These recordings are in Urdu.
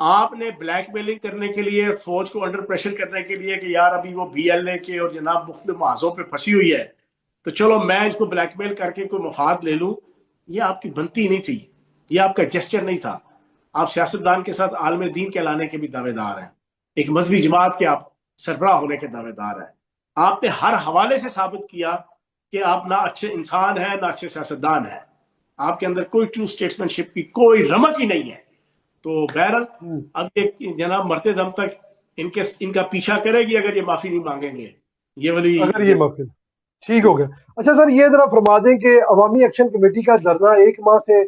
آپ نے بلیک میلنگ کرنے کے لیے، فوج کو انڈر پریشر کرنے کے لیے کہ یار ابھی وہ بی ایل اے کے اور جناب مختلف محاذوں پہ پھنسی ہوئی ہے تو چلو میں اس کو بلیک میل کر کے کوئی مفاد لے لوں، یہ آپ کی بنتی نہیں تھی، یہ آپ کا جسچر نہیں تھا. آپ سیاستدان کے ساتھ عالم دین کہلانے کے بھی دعوے دار ہیں، ایک مذہبی جماعت کے آپ سربراہ ہونے کے دعوے دار ہیں. آپ نے ہر حوالے سے ثابت کیا کہ آپ نہ اچھے انسان ہیں نہ اچھے سیاستدان ہیں، آپ کے اندر کوئی ٹرو اسٹیٹسمین شپ کی کوئی رمق ہی نہیں ہے. تو بہرحال اب یہ جناب مرتے دم تک ان کا پیچھا کرے گی اگر یہ معافی نہیں مانگیں گے یہ والی. اگر یہ محفل ٹھیک ہو گیا. اچھا سر، یہ ذرا فرما دیں کہ عوامی ایکشن کمیٹی کا دھرنا 1 ماہ سے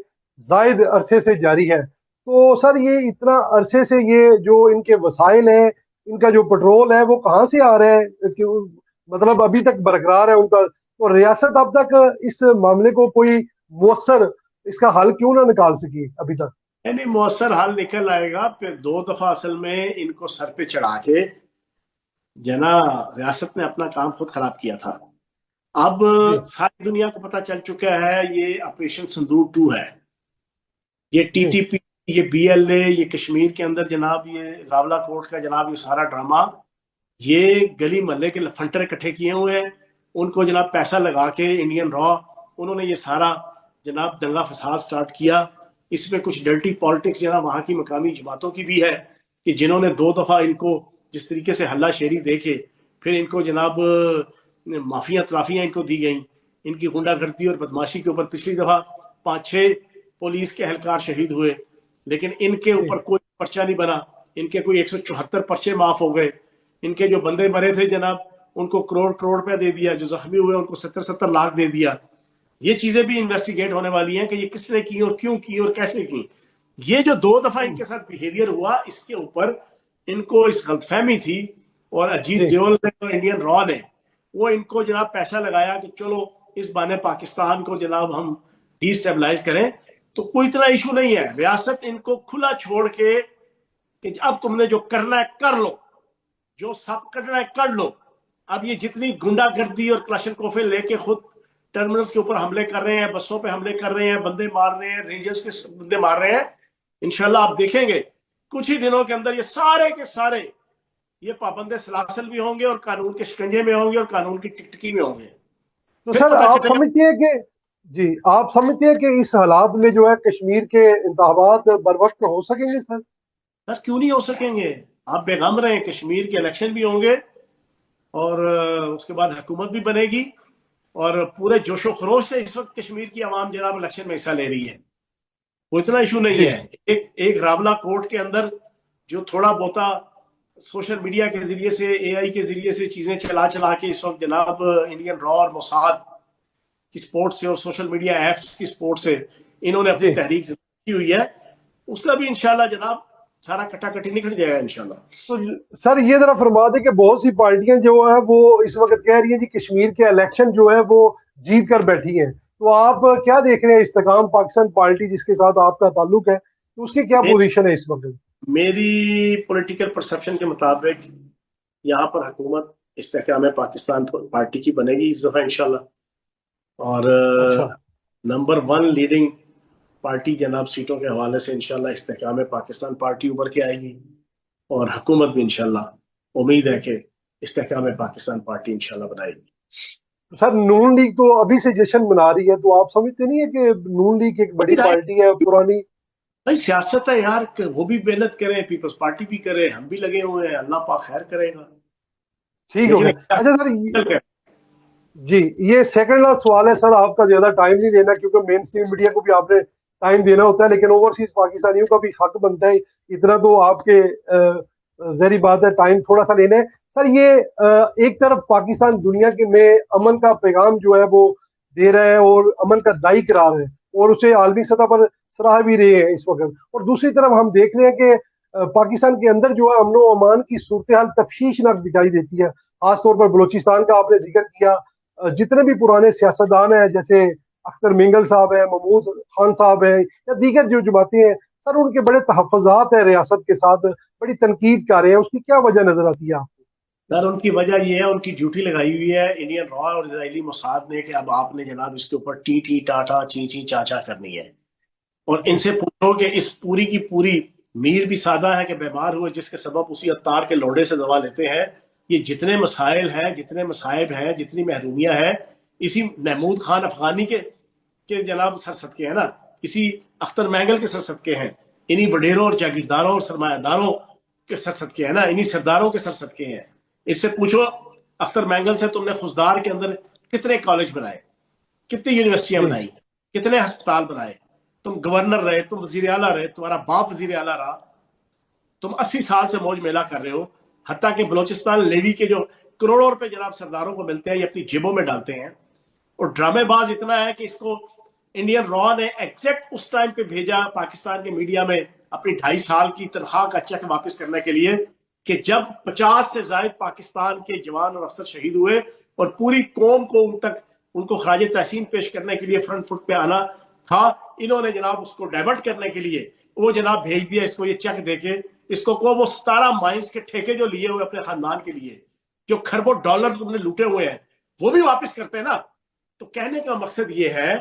زائد عرصے سے جاری ہے، تو سر یہ اتنا عرصے سے یہ جو ان کے وسائل ہیں، ان کا جو پٹرول ہے وہ کہاں سے آ رہا ہے؟ مطلب ابھی تک برقرار ہے ان کا، اور ریاست اب تک اس معاملے کو کوئی مؤثر اس کا حل کیوں نہ نکال سکی ابھی تک؟ یعنی مؤثر حل نکل آئے گا. پھر 2 دفعہ اصل میں ان کو سر پہ چڑھا کے جنا ریاست نے اپنا کام خود خراب کیا تھا. اب جی ساری دنیا کو پتا چل چکا ہے یہ آپریشن سندور 2 ہے، یہ ٹی جی ٹی پی، یہ بی ایل اے، یہ کشمیر کے اندر جناب یہ راولہ کوٹ کا جناب یہ سارا ڈرامہ، یہ گلی محلے کے لفنٹر اکٹھے کیے ہوئے ہیں، ان کو جناب پیسہ لگا کے انڈین را انہوں نے یہ سارا جناب دنگا فساد سٹارٹ کیا. اس میں کچھ ڈرٹی پالیٹکس جناب وہاں کی مقامی جماعتوں کی بھی ہے کہ جنہوں نے 2 دفعہ ان کو جس طریقے سے ہلہ شیری دے کے پھر ان کو جناب معافیاں تلافیاں ان کو دی گئیں، ان کی غنڈہ گردی اور بدماشی کے اوپر پچھلی دفعہ 5-6 پولیس کے اہلکار شہید ہوئے، لیکن ان کے جی اوپر کوئی پرچہ نہیں بنا. ان کے کوئی 174 پرچے معاف ہو گئے. ان کے جو بندے مرے تھے جناب ان کو کروڑ روپے دے دیا، جو زخمی ہوئے ان کو 70 لاکھ دے دیا. یہ چیزیں بھی انویسٹیگیٹ ہونے والی ہیں کہ یہ کس نے کی اور کیوں کی اور کیسے کی. یہ جو 2 دفعہ ان کے ساتھ بیہیویئر ہوا اس کے اوپر ان کو اس غلط فہمی تھی، اور اجیت جی دیول نے اور انڈین را نے وہ ان کو جناب پیسہ لگایا کہ چلو اس بہانے پاکستان کو جناب ہم ڈی اسٹیبلائز کریں. تو کوئی اتنا ایشو نہیں ہے، ریاست ان کو کھلا چھوڑ کے کہ اب تم نے جو کرنا ہے کر لو، جو سب کرنا ہے کر لو. اب یہ جتنی گنڈا گردی اور کلاشن کوفے لے کے خود ٹرمینلز کے اوپر حملے کر رہے ہیں، بسوں پہ حملے کر رہے ہیں، بندے مار رہے ہیں، رینجرز کے بندے مار رہے ہیں، انشاءاللہ آپ دیکھیں گے کچھ ہی دنوں کے اندر یہ سارے کے سارے یہ پابند سلاسل بھی ہوں گے اور قانون کے شکنجے میں ہوں گے اور قانون کی ٹکٹکی میں ہوں گے. تو پھر سر پتہ آپ چلے گا. سمجھتے ہیں کہ جی آپ سمجھتے ہیں کہ اس حالات میں جو ہے کشمیر کے انتخابات بر وقت ہو سکیں گے سر؟ سر کیوں نہیں ہو سکیں گے؟ آپ بیغم رہیں، کشمیر کے الیکشن بھی ہوں گے اور اس کے بعد حکومت بھی بنے گی، اور پورے جوش و خروش سے اس وقت کشمیر کی عوام جناب الیکشن میں حصہ لے رہی ہے. وہ اتنا ایشو نہیں جی ہے. ایک راولہ کوٹ کے اندر جو تھوڑا بہتا سوشل میڈیا کے ذریعے سے، اے آئی کے ذریعے سے چیزیں چلا کے اس وقت جناب انڈین را اور موساد کی سپورٹ سے اور سوشل میڈیا ایپس کی سپورٹ سے انہوں نے اپنی جی تحریک کی ہوئی ہے، اس کا بھی انشاءاللہ جناب سارا کٹا کٹی نکل جائے گا انشاءاللہ. تو سر یہ ذرا فرما دیں کہ بہت سی پارٹیاں جو ہیں وہ اس وقت کہہ رہی ہیں جی کشمیر کے الیکشن جو ہے وہ جیت کر بیٹھی ہیں، تو آپ کیا دیکھ رہے ہیں؟ استحکام پاکستان پارٹی جس کے ساتھ آپ کا تعلق ہے، تو اس کی کیا پوزیشن ہے اس وقت؟ میری پولیٹیکل پرسپشن کے مطابق یہاں پر حکومت استحکام پاکستان پارٹی کی بنے گی اس دفعہ انشاءاللہ، اور اچھا نمبر 1 لیڈنگ پارٹی جناب سیٹوں کے حوالے سے انشاءاللہ استحکام پاکستان پارٹی ابھر کے آئے گی، اور حکومت بھی انشاءاللہ امید ہے کہ استحکام پاکستان پارٹی انشاءاللہ بنائے گی. سر نون لیگ تو ابھی سے جشن منا رہی ہے، تو آپ سمجھتے نہیں ہے کہ نون لیگ ایک بڑی پارٹی ہے پرانی؟ بھائی سیاست ہے یار، وہ بھی محنت کرے، پیپلز پارٹی بھی کرے، ہم بھی لگے ہوئے ہیں، اللہ پاک خیر کرے گا. ٹھیک ہو لیکن گیا. اچھا سر جی یہ سیکنڈ لاسٹ سوال ہے سر، آپ کا زیادہ ٹائم نہیں لینا کیونکہ مین اسٹریم میڈیا کو بھی آپ نے ٹائم دینا ہوتا ہے، لیکن اوورسیز پاکستانیوں کا بھی حق بنتا ہے اتنا تو آپ کے ظاہری بات ہے ٹائم تھوڑا سا لینا ہے. سر یہ ایک طرف پاکستان دنیا کے میں امن کا پیغام جو ہے وہ دے رہا ہے اور امن کا دائی قرار ہے اور اسے عالمی سطح پر سراہ بھی رہے ہیں اس وقت، اور دوسری طرف ہم دیکھ رہے ہیں کہ پاکستان کے اندر جو ہے امن و امان کی صورتحال تفشیشناک دکھائی دیتی ہے، خاص طور پر بلوچستان کا آپ نے ذکر کیا. جتنے بھی پرانے سیاستدان ہیں جیسے اختر مینگل صاحب ہیں، محمود خان صاحب ہیں، یا دیگر جو جماعتیں ہیں سر، ان کے بڑے تحفظات ہیں ریاست کے ساتھ، بڑی تنقید کر رہے ہیں، اس کی کیا وجہ نظر آتی ہے آپ کو؟ سر ان کی وجہ یہ ہے، ان کی ڈیوٹی لگائی ہوئی ہے انڈین را اور اسرائیلی موساد نے کہ اب آپ نے جناب اس کے اوپر ٹی ٹاٹا چی چاچا کرنی ہے، اور ان جی سے پوچھو کہ اس پوری کی پوری میر بھی سادہ ہے کہ بیمار ہوئے جس کے سبب اسی عطار کے لوڑے سے دوا لیتے ہیں. یہ جتنے مسائل ہیں، جتنے مصائب ہیں، جتنی محرومیاں ہیں، اسی محمود خان افغانی کے جناب سر صدقے ہیں نا، اسی اختر مینگل کے سر صدقے ہیں، انہی وڈیروں اور جاگیرداروں اور سرمایہ داروں کے سر صدقے ہیں نا، انہی سرداروں کے سر صدقے ہیں. اس سے پوچھو اختر مینگل سے، تم نے خزدار کے اندر کتنے کالج بنائے، کتنی یونیورسٹیاں جی بنائی، کتنے ہسپتال بنائے، تم گورنر رہے، تم وزیر اعلیٰ رہے، تمہارا باپ وزیر اعلیٰ رہا، تم 80 سال سے موج میلہ کر رہے ہو. حتیٰ کہ بلوچستان لیوی کے جو کروڑوں روپے جناب سرداروں کو ملتے ہیں، یہ اپنی جیبوں میں ڈالتے ہیں. اور ڈرامے باز اتنا ہے کہ اس کو انڈین را نے ایگزیکٹ اس ٹائم پہ بھیجا پاکستان کے میڈیا میں اپنی 2.5 سال کی تنخواہ کا چیک واپس کرنے کے لیے، کہ جب 50 سے زائد پاکستان کے جوان اور افسر شہید ہوئے اور پوری قوم کو ان کو خراج تحسین پیش کرنے کے لیے فرنٹ فٹ پہ آنا تھا، انہوں نے جناب اس کو ڈائیورٹ کرنے کے لیے وہ جناب بھیج دیا اس کو یہ چیک دے کے. اس کو وہ 17 مائنس کے ٹھیکے جو لیے ہوئے اپنے خاندان کے لیے، جو کھربوں ڈالر تم نے لوٹے ہوئے ہیں، وہ بھی واپس کرتے ہیں نا. تو کہنے کا مقصد یہ ہے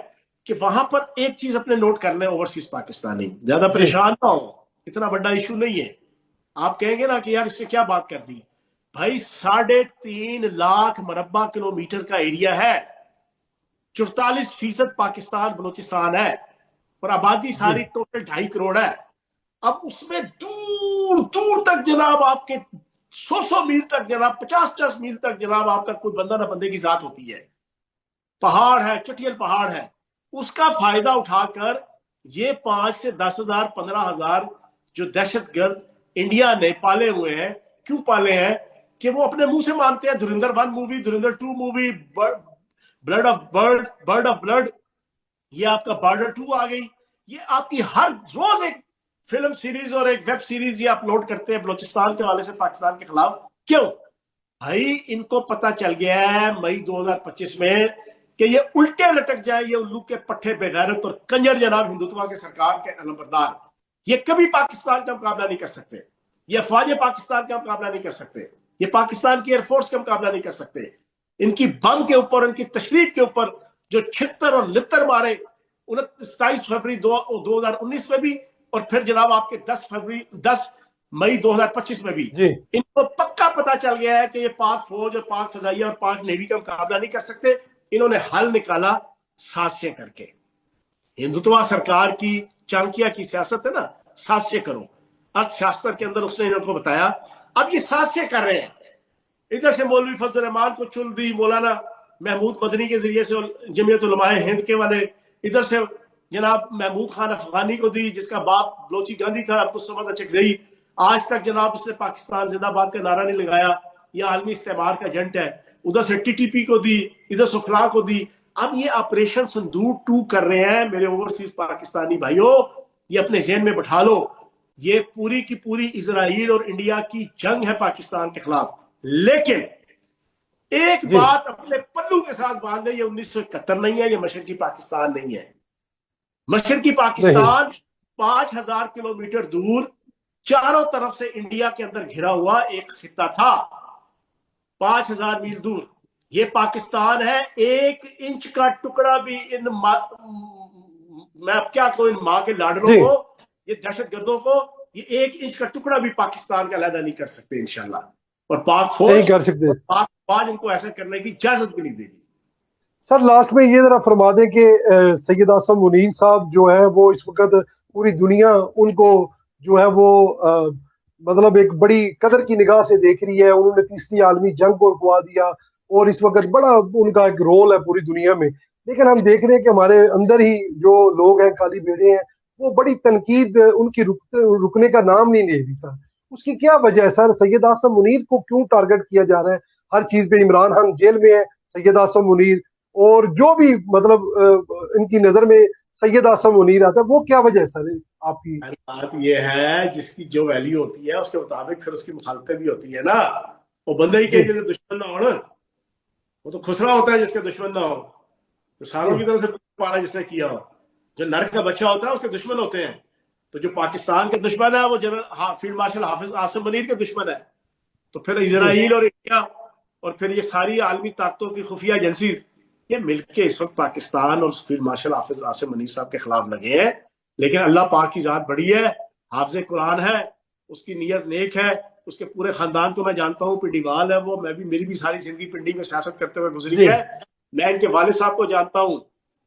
کہ وہاں پر ایک چیز اپنے نوٹ کرنے اوورسیز پاکستانی زیادہ جی پریشان نہ ہو، اتنا بڑا ایشو نہیں ہے. آپ کہیں گے نا کہ یار اس سے کیا بات کر دی، بھائی 3.5 لاکھ مربع کلومیٹر کا ایریا ہے، 44% پاکستان بلوچستان ہے، اور آبادی جی ساری ٹوٹل 2.5 کروڑ ہے. اب اس میں دور دور تک جناب آپ کے 100 میل تک جناب 50 میل تک جناب آپ کا کوئی بندہ نہ بندے کی ذات ہوتی ہے، پہاڑ ہے، چٹیل پہاڑ ہے. اس کا فائدہ اٹھا کر یہ 5 سے 10,000 15,000 جو دہشت گرد انڈیا نے پالے ہوئے ہیں. کیوں پالے ہیں؟ کہ وہ اپنے منہ سے مانتے ہیں. Dhurandhar 1 movie, Dhurandhar 2 movie, bird of blood, یہ آپ کا بارڈر 2 آ گئی، یہ آپ کی ہر روز ایک فلم سیریز اور ایک ویب سیریز یہ اپلوڈ کرتے ہیں بلوچستان کے حوالے سے پاکستان کے خلاف. کیوں بھائی؟ ان کو پتا چل گیا ہے مئی 2025 میں کہ یہ الٹے لٹک جائیں، یہ الو کے پٹھے بغیرت اور کنجر جناب ہندوتوا کے سرکار کے علمبردار، یہ کبھی پاکستان کا مقابلہ نہیں کر سکتے، یہ افواج پاکستان کا مقابلہ نہیں کر سکتے، یہ پاکستان کی ایئر فورس کا مقابلہ نہیں کر سکتے. ان کی بم کے اوپر، ان کی تشریف کے اوپر جو چھتر اور لتر مارے 27 فروری 2019 میں بھی، اور پھر جناب آپ کے 10 مئی 2025 میں بھی، جی ان کو پکا پتا چل گیا ہے کہ یہ پاک فوج اور پاک فضائیہ اور پاک نیوی کا مقابلہ نہیں کر سکتے. انہوں نے حل نکالا سازشیں کر کے. ہندوتوا سرکار کی چانکیا کی سیاست ہے نا، سازشیں کرو. ارتھ شاستر کے اندر اس نے ان کو بتایا. اب یہ سازشیں کر رہے ہیں، ادھر سے مولوی فضل الرحمان کو چن دی، مولانا محمود مدنی کے ذریعے سے جمعیت علماء ہند کے والے، ادھر سے جناب محمود خان افغانی کو دی جس کا باپ بلوچی گاندھی تھا، عبدالصمد اچکزئی. آج تک جناب اس نے پاکستان زندہ باد کا نعرہ نہیں لگایا، یہ عالمی استعمار کا ایجنٹ ہے. ادھر سے TTP کو دی، ادھر سفلا کو دی. اب یہ آپریشن سندور 2 کر رہے ہیں میرے اوورسیز پاکستانی بھائیوں، یہ اپنے ذہن میں بٹھا لو. یہ پوری کی پوری اسرائیل اور انڈیا کی جنگ ہے پاکستان کے خلاف. لیکن ایک جی بات اپنے پلو کے ساتھ باندھ لیں، یہ 1971 نہیں ہے، یہ مشرقی پاکستان نہیں ہے. مشرقی نہیں پاکستان 5,000 کلومیٹر دور چاروں طرف سے انڈیا کے اندر گھرا ہوا ایک خطہ تھا، 5,000 میل دور. یہ پاکستان ہے. 1 انچ کا ٹکڑا بھی میں اب کیا کہوں، ان ماں کے لاڈلوں جی کو، یہ دہشت گردوں کو، یہ 1 انچ کا ٹکڑا بھی پاکستان کا علیحدہ نہیں کر سکتے انشاءاللہ. اور پاک نہیں فوج کر سکتے. اور پاک فوج ان کو ایسا کرنے کی اجازت بھی نہیں دے گی. سر لاسٹ میں یہ ذرا فرما دیں کہ سید اعظم منیر صاحب جو ہیں وہ اس وقت پوری دنیا ان کو جو ہے وہ مطلب ایک بڑی قدر کی نگاہ سے دیکھ رہی ہے. انہوں نے تیسری عالمی جنگ کو رکوا دیا اور اس وقت بڑا ان کا ایک رول ہے پوری دنیا میں. لیکن ہم دیکھ رہے ہیں کہ ہمارے اندر ہی جو لوگ ہیں، کالی بھیڑیں ہیں، وہ بڑی تنقید ان کی رکنے کا نام نہیں لے رہی. سر اس کی کیا وجہ ہے؟ سر سید اعظم منیر کو کیوں ٹارگٹ کیا جا رہا ہے ہر چیز پہ؟ عمران خان جیل میں ہے، سید اعظم منیر اور جو بھی مطلب ان کی نظر میں سید اعظم منیر آتا ہے، وہ کیا وجہ ہے سر آپ کی؟ بات یہ ہے جس کی جو ویلیو ہوتی ہے اس کے مطابق پھر اس کی مخالفتیں بھی ہوتی ہے نا. وہ بندہ ہی کہ جی دشمن نہ ہو نا، وہ تو خسرا ہوتا ہے جس کے دشمن نہ ہو. تو سالوں کی طرح سے پارا جس نے کیا ہو، جو نر کا بچہ ہوتا ہے اس کے دشمن ہوتے ہیں. تو جو پاکستان کے دشمن ہے وہ جنرل فیلڈ مارشل حافظ عاصم منیر کے دشمن ہے. تو پھر جی اسرائیل اور انڈیا اور پھر یہ ساری عالمی طاقتوں کی خفیہ ایجنسیز یہ مل کے اس وقت پاکستان اور فیلڈ مارشل حافظ عاصم منیر صاحب کے خلاف لگے ہیں. لیکن اللہ پاک کی ذات بڑی ہے، حافظ قرآن ہے, اس کی نیت نیک ہے, اس کے پورے خاندان کو میں جانتا ہوں, پنڈی وال ہے وہ, میں بھی, میری بھی ساری زندگی پنڈی میں سیاست کرتے ہوئے گزری ہے. میں ان کے والد صاحب کو جانتا ہوں,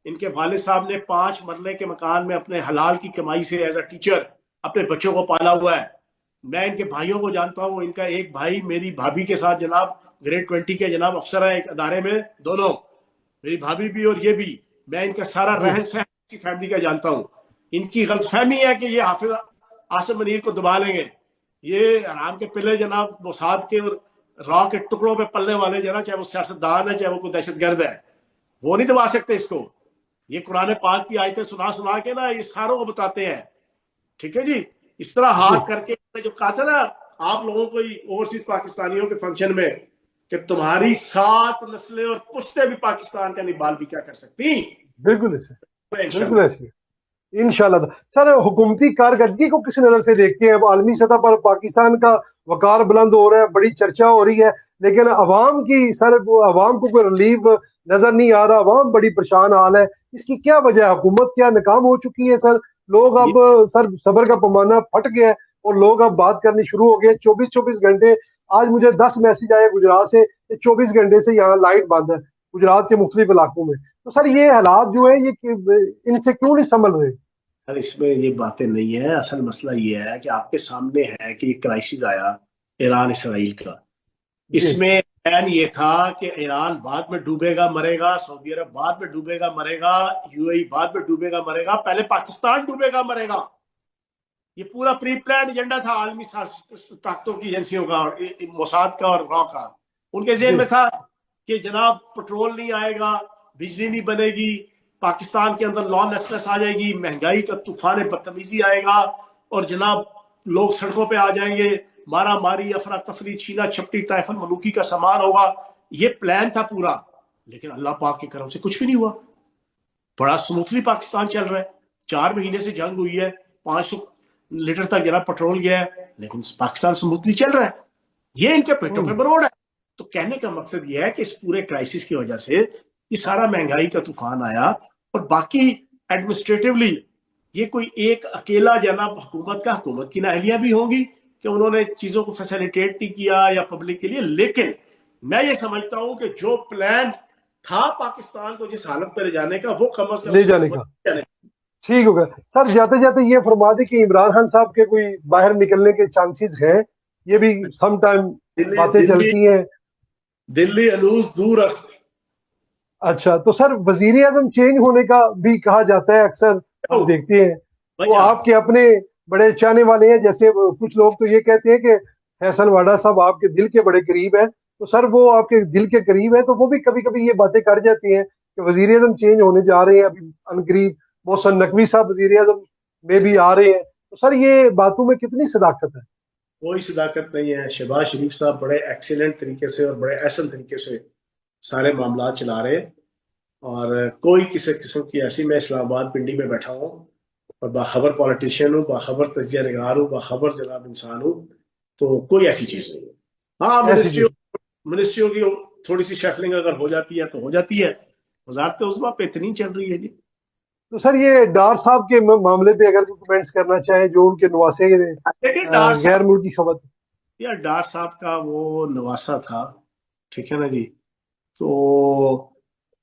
ان کے والد صاحب نے 5 مرلے کے مکان میں اپنے حلال کی کمائی سے ایز اے ٹیچر اپنے بچوں کو پالا ہوا ہے. میں ان کے بھائیوں کو جانتا ہوں, ان کا ایک بھائی میری بھابھی کے ساتھ جناب گریڈ 20 کے جناب افسر ہیں ایک ادارے میں, دونوں, میری بھابھی بھی اور یہ بھی. میں ان کا سارا رہن سہن کی فیملی کا جانتا ہوں. ان کی غلط فہمی ہے کہ یہ حافظ عاصم منیر کو دبا لیں گے. یہ آرام کے پلے جناب موساد کے اور را کے ٹکڑوں پہ پلنے والے جناب, چاہے وہ سیاستدان ہے چاہے وہ کوئی دہشت گرد ہے, وہ نہیں دبا سکتے اس کو. یہ قرآن پاک کی آیتیں سنا سنا کے نا یہ ساروں کو بتاتے ہیں. ٹھیک ہے جی, اس طرح ہاتھ کر کے جو کہا تھا نا آپ لوگوں کو اوورسیز پاکستانیوں کے فنکشن میں کہ تمہاری 7 نسلیں اور پشتے بھی پاکستان کا نبال بھی کیا کر سکتی. بالکل ایسے, بالکل ایسے انشاءاللہ. سر حکومتی کارکردگی کو کس نظر سے دیکھتے ہیں؟ اب عالمی سطح پر پاکستان کا وقار بلند ہو رہا ہے, بڑی چرچا ہو رہی ہے, لیکن عوام کی سر عوام کو کوئی ریلیف نظر نہیں آ رہا, عوام بڑی پریشان حال ہے. اس کی کیا وجہ ہے؟ حکومت کیا ناکام ہو چکی ہے سر؟ لوگ اب سر صبر کا پیمانہ پھٹ گیا ہے اور لوگ اب بات کرنی شروع ہو گئے. 24 گھنٹے, آج مجھے 10 میسج آئے گجرات سے, 24 گھنٹے سے یہاں لائٹ بند ہے گجرات کے مختلف علاقوں میں. تو سر یہ حالات جو ہیں یہ ان سے کیوں نہیں سنبھل رہے؟ اس میں یہ باتیں نہیں ہے. اصل مسئلہ یہ ہے کہ آپ کے سامنے ہے کہ یہ کرائسس آیا ایران اسرائیل کا. اس میں پلان یہ تھا کہ ایران بعد میں ڈوبے گا مرے گا, سعودی عرب بعد میں ڈوبے گا مرے گا, یو اے ای بعد میں ڈوبے گا مرے گا, پہلے پاکستان ڈوبے گا مرے گا. یہ پورا پری پلان ایجنڈا تھا عالمی طاقتوں کی ایجنسیوں کا, موساد کا اور را کا. ان کے ذہن میں تھا کہ جناب پٹرول نہیں آئے گا, بجلی نہیں بنے گی, پاکستان کے اندر لا لیسنس آ جائے گی, مہنگائی کا طوفان بدتمیزی آئے گا, اور جناب لوگ سڑکوں پہ آ جائیں گے, مارا ماری, افراتفری, چھینا چھپٹی, طائف الملوکی کا سامان ہوگا. یہ پلان تھا پورا. لیکن اللہ پاک کے کرم سے کچھ بھی نہیں ہوا. بڑا سموتھلی پاکستان چل رہا ہے. 4 مہینے سے جنگ ہوئی ہے, 500 لیٹر تک جناب پٹرول گیا ہے, لیکن پاکستان سموتھلی چل رہا ہے. یہ ان کے پیٹوں پہ بروڑ ہے. تو کہنے کا مقصد یہ ہے کہ اس پورے کرائسس کی وجہ سے یہ سارا مہنگائی کا طوفان آیا, اور باقی ایڈمنسٹریٹولی یہ کوئی ایک اکیلا جناب حکومت کی نااہلیاں بھی ہوں گی کہ انہوں نے چیزوں کو فیسیلیٹیٹ نہیں کیا یا پبلک کے لیے. لیکن میں یہ سمجھتا ہوں کہ جو پلان تھا پاکستان کو جس حالت پہ لے جانے کا, وہ کم از کم لے جانے کا ٹھیک ہو گیا. سر جاتے جاتے یہ فرما دیں کہ عمران خان صاحب کے کوئی باہر نکلنے کے چانسز ہیں؟ یہ بھی سم ٹائم باتیں چلتی ہیں. دلی انوس دور است. اچھا, تو سر وزیر اعظم چینج ہونے کا بھی کہا جاتا ہے اکثر, ہم دیکھتے ہیں. وہ آپ کے اپنے بڑے چاہنے والے ہیں, جیسے کچھ لوگ تو یہ کہتے ہیں کہ فیصل واڈا صاحب آپ کے دل کے بڑے قریب ہیں. تو سر وہ آپ کے دل کے قریب ہے, تو وہ بھی کبھی کبھی یہ باتیں کر جاتی ہیں کہ وزیر اعظم چینج ہونے جا رہے ہیں ابھی ان قریب. محسن نقوی صاحب وزیر اعظم میں بھی آ رہے ہیں. تو سر یہ باتوں میں کتنی صداقت ہے؟ کوئی صداقت نہیں ہے. شہباز شریف صاحب بڑے ایکسیلنٹ طریقے سے اور بڑے احسن طریقے سے سارے معاملات چلا رہے, اور کوئی کسی قسم کی ایسی, میں اسلام آباد پنڈی میں بیٹھا ہوں اور باخبر پالیٹیشین ہوں, باخبر تجزیہ نگار ہوں, باخبر جناب انسان ہوں, تو کوئی ایسی چیز نہیں ہے. ہاں منسٹریوں کی تھوڑی سی شیفلنگ اگر ہو جاتی ہے تو ہو جاتی ہے. وزارت عظمیٰ پہ اتنی چل رہی ہے جی. تو سر یہ ڈار صاحب کے معاملے پہ اگر کمنٹس کرنا چاہیں, جو ان کے نواسے غیر ملکی خبر. یار ڈار صاحب کا وہ نواسا تھا, ٹھیک ہے نا جی. تو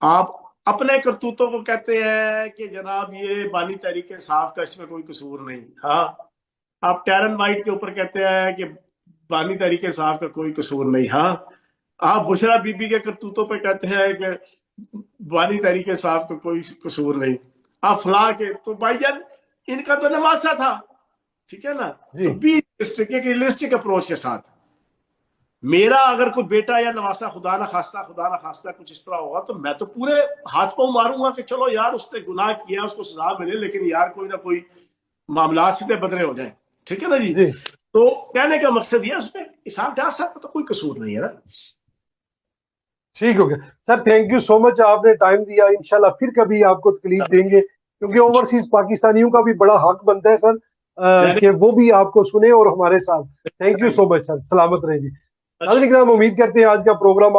آپ اپنے کرتوتوں کو کہتے ہیں کہ جناب یہ بانی تحریک انصاف کا اس میں کوئی قصور نہیں. ہاں, آپ ٹیرن وائٹ کے اوپر کہتے ہیں کہ بانی تحریک انصاف کا کوئی قصور نہیں. ہاں, آپ بشرا بی بی کے کرتوتوں پہ کہتے ہیں کہ بانی تحریک انصاف کا کوئی قصور نہیں. آپ فلاں کے, تو بھائی جان ان کا تو نواسا تھا, ٹھیک ہے نا. تو بی ریئلسٹک اپروچ کے ساتھ, میرا اگر کوئی بیٹا یا نواسا خدا نہ خواستہ کچھ اس طرح ہوگا تو میں تو پورے ہاتھ پاؤں ماروں گا کہ چلو یار اس نے گناہ کیا, اس کو سزا ملے, لیکن یار کوئی نہ کوئی معاملات سیدھے بدرے ہو جائیں. ٹھیک ہے نا جی. تو کہنے کا مقصد یہ, اس میں اسحاق ڈار صاحب کا تو کوئی قصور نہیں ہے نا. ٹھیک ہو گیا سر, تھینک یو سو مچ, آپ نے ٹائم دیا. انشاءاللہ پھر کبھی آپ کو تکلیف دیں گے, کیونکہ اوورسیز پاکستانیوں کا بھی بڑا حق بنتا ہے سر کہ وہ بھی آپ کو سنیں اور ہمارے ساتھ. تھینک یو سو مچ سر, سلامت رہیں جی. ناظرین کرام, امید کرتے ہیں آج کا پروگرام